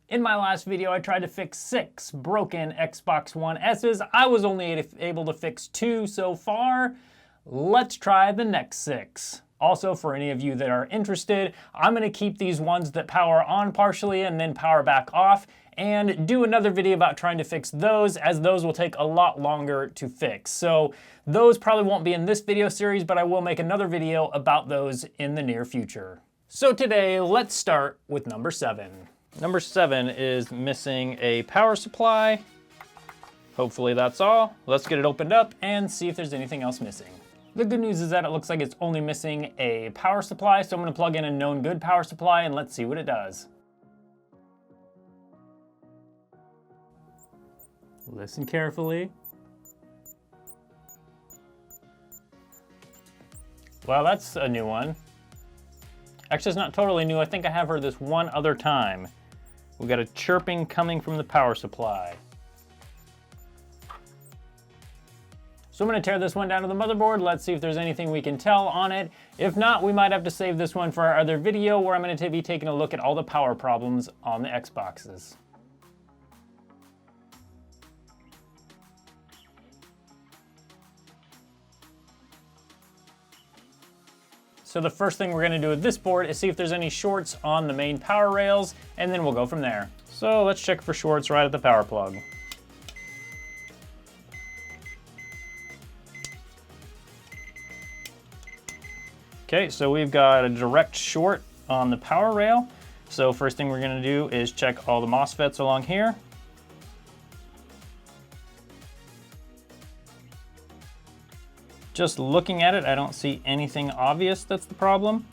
In my last video, I tried to fix 6 broken Xbox One S's. I was only able to fix 2 so far. Let's try the next 6. Also, for any of you that are interested, I'm going to keep these ones that power on partially and then power back off, and do another video about trying to fix those, as those will take a lot longer to fix. So those probably won't be in this video series, but I will make another video about those in the near future. So today, let's start with number 7. Number 7 is missing a power supply. Hopefully that's all. Let's get it opened up and see if there's anything else missing. The good news is that it looks like it's only missing a power supply, so I'm going to plug in a known good power supply and let's see what it does. Listen carefully. Well, that's a new one. Actually, it's not totally new. I think I have heard this one other time. We got a chirping coming from the power supply. So I'm going to tear this one down to the motherboard. Let's see if there's anything we can tell on it. If not, we might have to save this one for our other video where I'm going to be taking a look at all the power problems on the Xboxes. So the first thing we're going to do with this board is see if there's any shorts on the main power rails, and then we'll go from there. So let's check for shorts right at the power plug. Okay, so we've got a direct short on the power rail. So first thing we're going to do is check all the MOSFETs along here. Just looking at it, I don't see anything obvious that's the problem.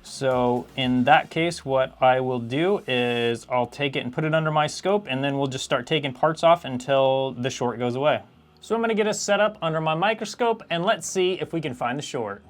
So in that case, what I will do is I'll take it and put it under my scope, and then we'll just start taking parts off until the short goes away. So I'm going to get us set up under my microscope and let's see if we can find the short.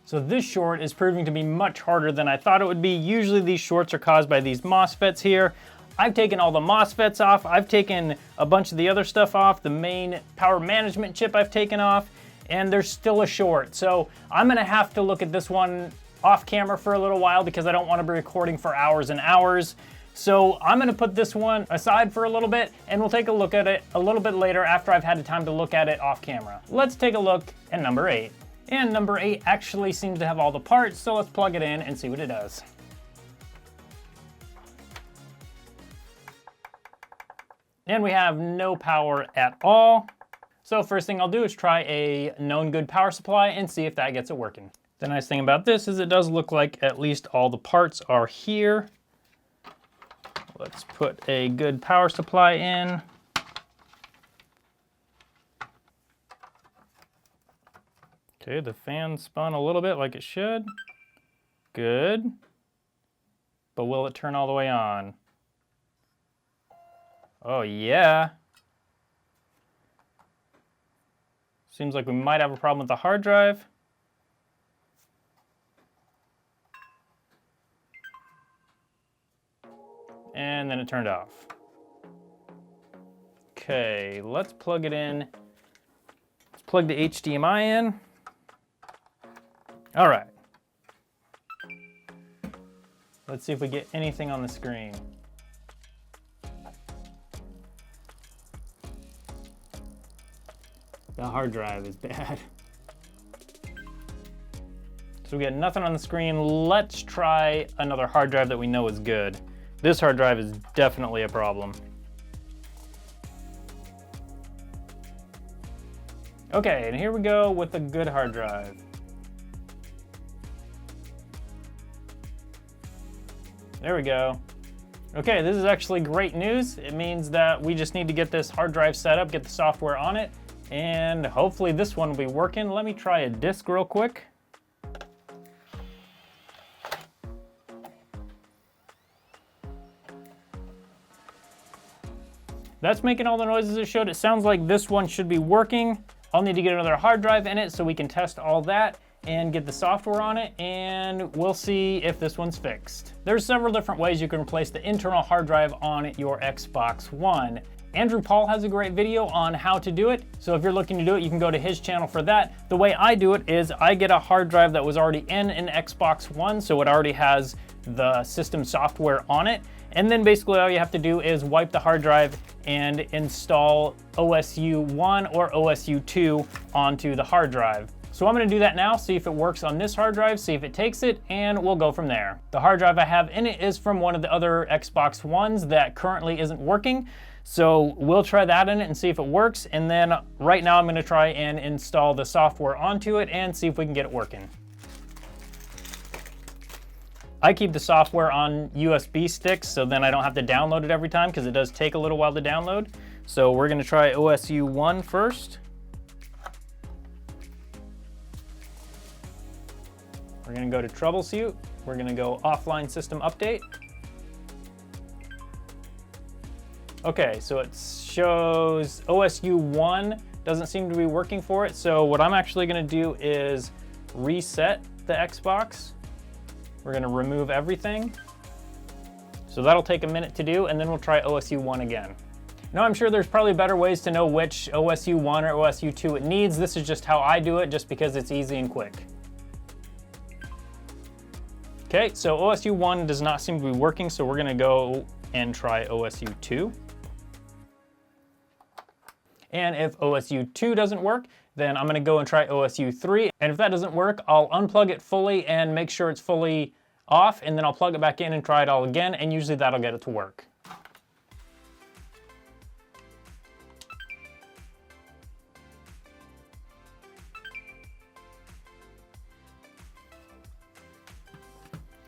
So this short is proving to be much harder than I thought it would be. Usually these shorts are caused by these MOSFETs here. I've taken all the MOSFETs off. I've taken a bunch of the other stuff off. The main power management chip I've taken off, and there's still a short. So I'm gonna have to look at this one off camera for a little while because I don't want to be recording for hours and hours. So I'm gonna put this one aside for a little bit and we'll take a look at it a little bit later after I've had the time to look at it off camera. Let's take a look at number 8. And number 8 actually seems to have all the parts, so let's plug it in and see what it does. And we have no power at all. So first thing I'll do is try a known good power supply and see if that gets it working. The nice thing about this is it does look like at least all the parts are here. Let's put a good power supply in. Okay, the fan spun a little bit like it should. Good. But will it turn all the way on? Oh yeah. Seems like we might have a problem with the hard drive. And then it turned off. Okay, let's plug it in. Let's plug the HDMI in. All right. Let's see if we get anything on the screen. The hard drive is bad. So we got nothing on the screen. Let's try another hard drive that we know is good. This hard drive is definitely a problem. Okay, and here we go with a good hard drive. There we go. Okay, this is actually great news. It means that we just need to get this hard drive set up, get the software on it, and hopefully this one will be working. Let me try a disk real quick. That's making all the noises it showed. It sounds like this one should be working. I'll need to get another hard drive in it so we can test all that and get the software on it, and we'll see if this one's fixed. There's several different ways you can replace the internal hard drive on your Xbox One. Andrew Paul has a great video on how to do it, so if you're looking to do it, you can go to his channel for that. The way I do it is I get a hard drive that was already in an Xbox One, so it already has the system software on it, and then basically all you have to do is wipe the hard drive and install OSU 1 or OSU 2 onto the hard drive. So I'm gonna do that now, see if it works on this hard drive, see if it takes it, and we'll go from there. The hard drive I have in it is from one of the other Xbox Ones that currently isn't working. So we'll try that in it and see if it works. And then right now I'm gonna try and install the software onto it and see if we can get it working. I keep the software on USB sticks so then I don't have to download it every time because it does take a little while to download. So we're gonna try OSU 1 first. We're gonna go to Troubleshoot. We're gonna go Offline System Update. Okay, so it shows OSU 1 doesn't seem to be working for it. So what I'm actually gonna do is reset the Xbox. We're gonna remove everything. So that'll take a minute to do, and then we'll try OSU 1 again. Now I'm sure there's probably better ways to know which OSU 1 or OSU 2 it needs. This is just how I do it, just because it's easy and quick. Okay, so OSU 1 does not seem to be working, so we're gonna go and try OSU 2. And if OSU 2 doesn't work, then I'm gonna go and try OSU 3. And if that doesn't work, I'll unplug it fully and make sure it's fully off, and then I'll plug it back in and try it all again, and usually that'll get it to work.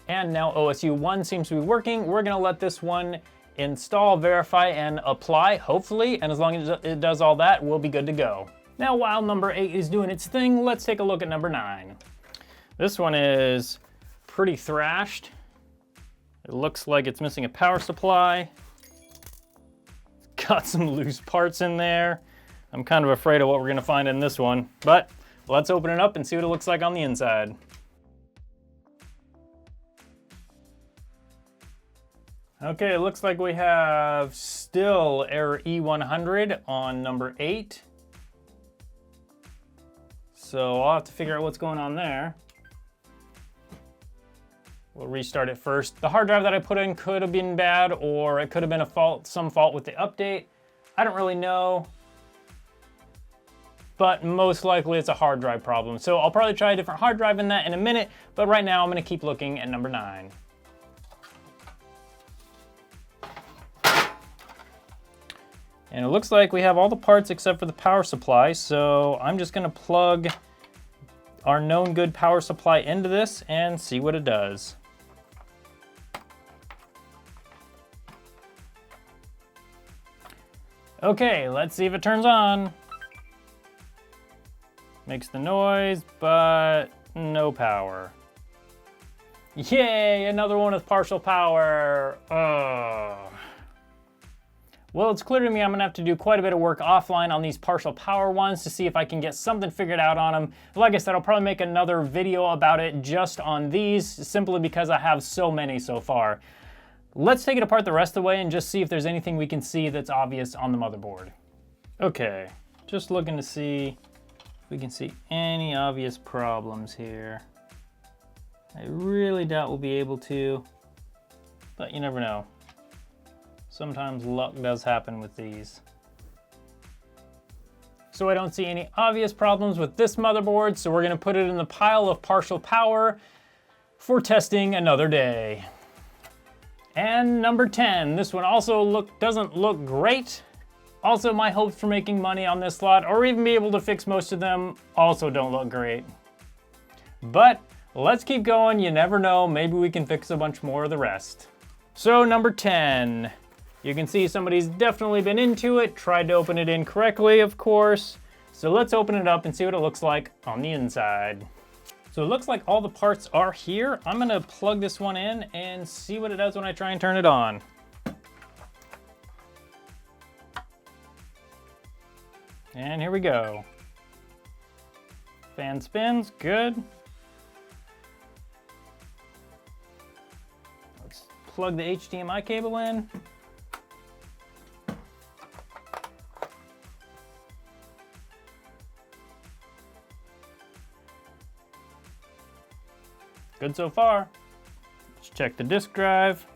And now OSU 1 seems to be working. We're gonna let this one install, verify, and apply, hopefully, and as long as it does all that, we'll be good to go. Now, while number 8 is doing its thing, let's take a look at number 9. This one is pretty thrashed. It looks like it's missing a power supply. It's got some loose parts in there. I'm kind of afraid of what we're gonna find in this one, but let's open it up and see what it looks like on the inside. Okay, it looks like we have still error E100 on number 8. So I'll have to figure out what's going on there. We'll restart it first. The hard drive that I put in could have been bad, or it could have been a fault, some fault with the update. I don't really know, but most likely it's a hard drive problem. So I'll probably try a different hard drive in that in a minute, but right now I'm gonna keep looking at number 9. And it looks like we have all the parts except for the power supply, so I'm just gonna plug our known good power supply into this and see what it does. Okay, let's see if it turns on. Makes the noise, but no power. Yay, another one with partial power. Well, it's clear to me I'm gonna have to do quite a bit of work offline on these partial power ones to see if I can get something figured out on them. Like I said, I'll probably make another video about it just on these, simply because I have so many so far. Let's take it apart the rest of the way and just see if there's anything we can see that's obvious on the motherboard. Okay, just looking to see if we can see any obvious problems here. I really doubt we'll be able to, but you never know. Sometimes luck does happen with these. So I don't see any obvious problems with this motherboard, so we're gonna put it in the pile of partial power for testing another day. And number 10, this one also doesn't look great. Also, my hopes for making money on this slot, or even be able to fix most of them, also don't look great. But let's keep going, you never know, maybe we can fix a bunch more of the rest. So number 10. You can see somebody's definitely been into it, tried to open it incorrectly, of course. So let's open it up and see what it looks like on the inside. So it looks like all the parts are here. I'm gonna plug this one in and see what it does when I try and turn it on. And here we go. Fan spins, good. Let's plug the HDMI cable in. Good so far. Let's check the disk drive.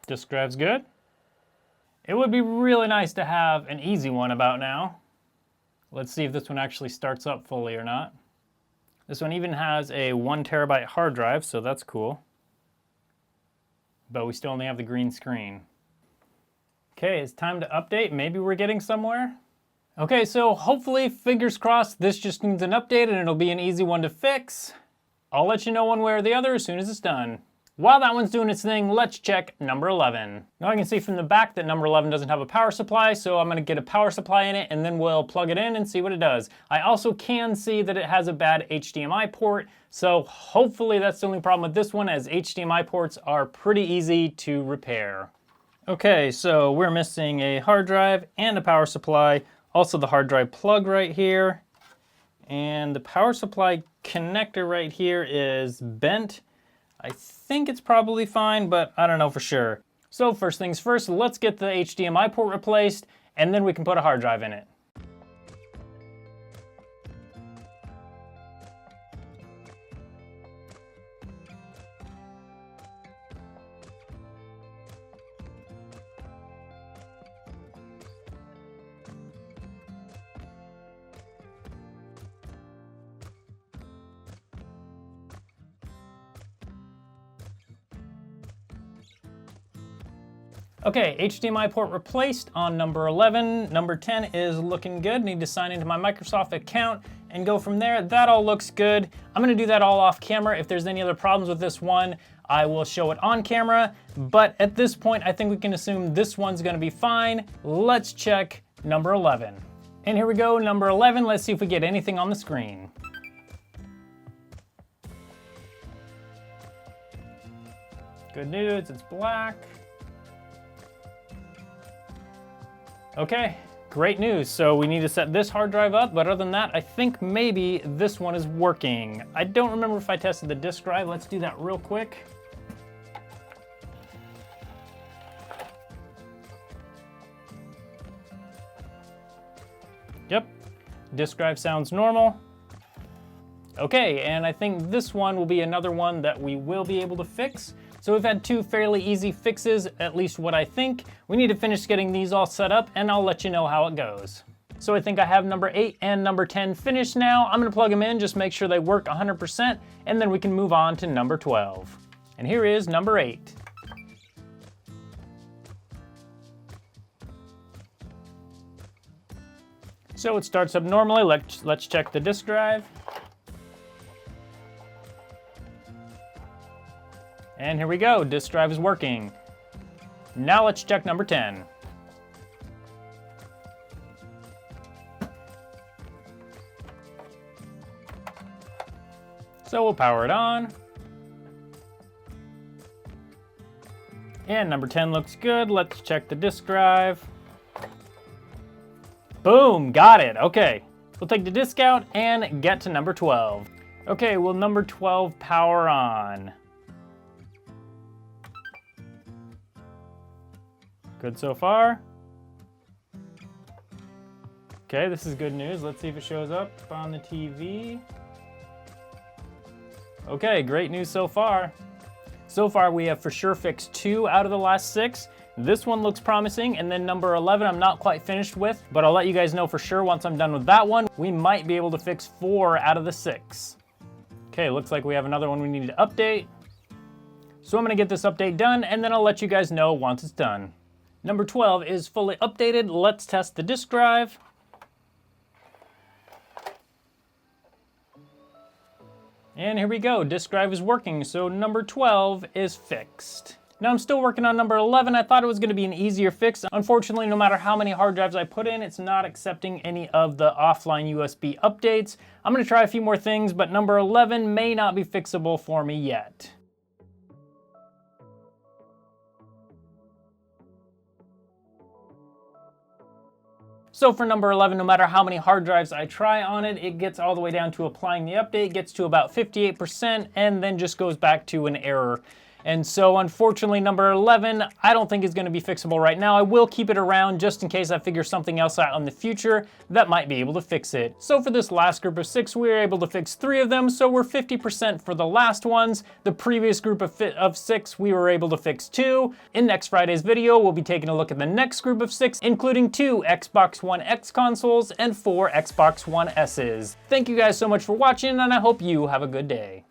Disk drive's good. It would be really nice to have an easy one about now. Let's see if this one actually starts up fully or not. This one even has a 1 terabyte hard drive, so that's cool. But we still only have the green screen. Okay, it's time to update. Maybe we're getting somewhere. Okay, so hopefully, fingers crossed, this just needs an update and it'll be an easy one to fix. I'll let you know one way or the other as soon as it's done. While that one's doing its thing, let's check number 11. Now I can see from the back that number 11 doesn't have a power supply, so I'm gonna get a power supply in it and then we'll plug it in and see what it does. I also can see that it has a bad HDMI port, so hopefully that's the only problem with this one, as HDMI ports are pretty easy to repair. Okay, so we're missing a hard drive and a power supply, also the hard drive plug right here, and the power supply connector right here is bent. I think it's probably fine, but I don't know for sure. So first things first, let's get the HDMI port replaced, and then we can put a hard drive in it. Okay, HDMI port replaced on number 11. Number 10 is looking good. Need to sign into my Microsoft account and go from there. That all looks good. I'm gonna do that all off camera. If there's any other problems with this one, I will show it on camera. But at this point, I think we can assume this one's gonna be fine. Let's check number 11. And here we go, number 11. Let's see if we get anything on the screen. Good news, it's black. Okay, great news. So we need to set this hard drive up, but other than that, I think maybe this one is working. I don't remember if I tested the disk drive. Let's do that real quick. Yep, disk drive sounds normal. Okay, and I think this one will be another one that we will be able to fix. So we've had two fairly easy fixes, at least what I think. We need to finish getting these all set up and I'll let you know how it goes. So I think I have number 8 and number 10 finished now. I'm gonna plug them in, just make sure they work 100%, and then we can move on to number 12. And here is number 8. So it starts up normally. Let's check the disk drive. And here we go, disk drive is working. Now let's check number 10. So we'll power it on. And number 10 looks good. Let's check the disk drive. Boom, got it. Okay, we'll take the disk out and get to number 12. Okay, will number 12 power on? Good so far. Okay, this is good news. Let's see if it shows up on the TV. Okay, great news so far. So far, we have for sure fixed 2 out of the last 6. This one looks promising, and then number 11 I'm not quite finished with, but I'll let you guys know for sure once I'm done with that one. We might be able to fix 4 out of the 6. Okay, looks like we have another one we need to update. So I'm gonna get this update done, and then I'll let you guys know once it's done. Number 12 is fully updated. Let's test the disk drive. And here we go, disk drive is working, so number 12 is fixed. Now I'm still working on number 11. I thought it was gonna be an easier fix. Unfortunately, no matter how many hard drives I put in, it's not accepting any of the offline USB updates. I'm gonna try a few more things, but number 11 may not be fixable for me yet. So for number 11, no matter how many hard drives I try on it, it gets all the way down to applying the update, gets to about 58%, and then just goes back to an error. And so unfortunately, number 11, I don't think is gonna be fixable right now. I will keep it around just in case I figure something else out in the future that might be able to fix it. So for this last group of 6, we were able to fix 3 of them, so we're 50% for the last ones. The previous group of 6, we were able to fix 2. In next Friday's video, we'll be taking a look at the next group of 6, including 2 Xbox One X consoles and 4 Xbox One S's. Thank you guys so much for watching, and I hope you have a good day.